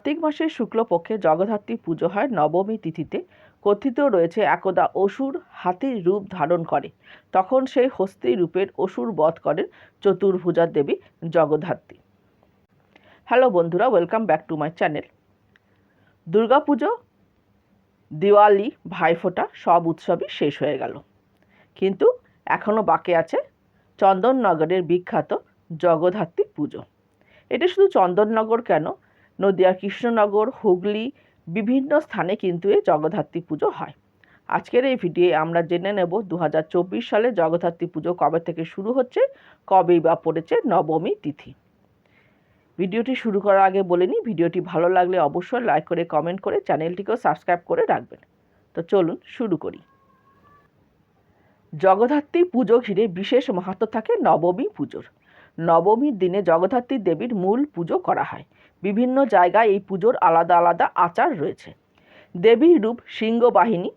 কার্তিক মাসের শুক্লপক্ষে জগদ্ধাত্রী পুজো হয় নবমী তিথিতে। কথিত রয়েছে একদা অসুর হাতির রূপ ধারণ করে, তখন সেই হস্তি রূপের অসুর বধ করেন চতুর্ভুজা দেবী জগদ্ধাত্রী। হ্যালো বন্ধুরা, welcome back to my channel. Durga Puja, Diwali, Bhai Phonta সব উৎসবই শেষ হয়ে গেল, কিন্তু এখনও বাকি আছে চন্দননগরের বিখ্যাত জগদ্ধাত্রী পুজো। এটা শুধু চন্দননগর কেন, নদিয়ার কৃষ্ণনগর, হুগলি বিভিন্ন স্থানে কিন্তু এই জগদ্ধাত্রী পুজো হয়। আজকের এই ভিডিওয়ে আমরা জেনে নেব 2024 সালে জগদ্ধাত্রী পুজো কবে থেকে শুরু হচ্ছে, কবেই বা পড়েছে নবমী তিথি। ভিডিওটি শুরু করার আগে বলে নিই, ভিডিওটি ভালো লাগলে অবশ্যই লাইক করে কমেন্ট করে চ্যানেলটিকেও সাবস্ক্রাইব করে রাখবেন। তো চলুন শুরু করি। জগদ্ধাত্রী পুজো ঘিরে বিশেষ মাহাত্ম্য থাকে নবমী পুজোর। নবমীর দিনে জগদ্ধাত্রী দেবীর মূল পুজো করা হয়। বিভিন্ন জায়গায় এই পুজোর আলাদা আলাদা আচার রয়েছে। দেবীর রূপ সিংহবাহিনী।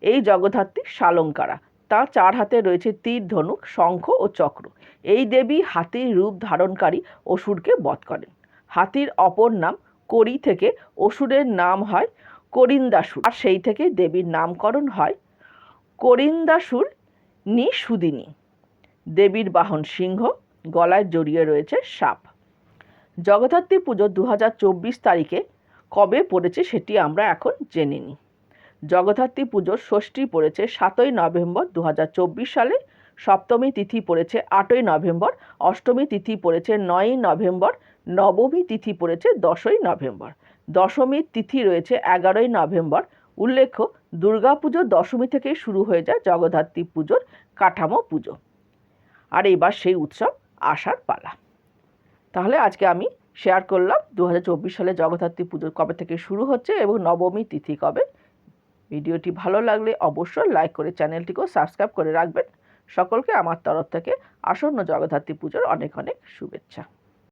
এই জগদ্ধাত্রী শালঙ্কারা, তার 4 হাতে রয়েছে তীর, ধনুক, শঙ্খ ও চক্র। এই দেবী হাতির রূপ ধারণকারী অসুরকে বধ করেন। হাতির অপর নাম করি থেকে অসুরের নাম হয় করিন্দাসুর, আর সেই থেকে দেবীর নামকরণ হয় করিন্দাসুর নিষুদিনী। দেবীর বাহন সিংহ, গলায় জড়িয়ে রয়েছে সাপ। জগদ্ধাত্রী পুজো 2024 তারিখে কবে পড়েছে সেটি আমরা এখন জেনে নিই। জগদ্ধাত্রী পুজোর ষষ্ঠী পড়েছে 7ই নভেম্বর 2024 সালে, সপ্তমী তিথি পড়েছে 8ই নভেম্বর, অষ্টমী তিথি পড়েছে 9ই নভেম্বর, নবমী তিথি পড়েছে 10ই নভেম্বর, দশমীর তিথি রয়েছে 11ই নভেম্বর। উল্লেখ্য, দুর্গাপুজোর দশমী থেকেই শুরু হয়ে যায় জগদ্ধাত্রী পুজোর কাঠামো পুজো, আর এবার সেই উৎসব আসার পালা। তাহলে আজকে আমি শেয়ার করলাম 2024 সালে জগদ্ধাত্রী পুজো কবে থেকে শুরু হচ্ছে এবং নবমী তিথি কবে। ভিডিওটি ভালো লাগলে অবশ্যই লাইক করে চ্যানেলটিকেও সাবস্ক্রাইব করে রাখবেন। সকলকে আমার তরফ থেকে আসন্ন জগদ্ধাত্রী পুজোর অনেক অনেক শুভেচ্ছা।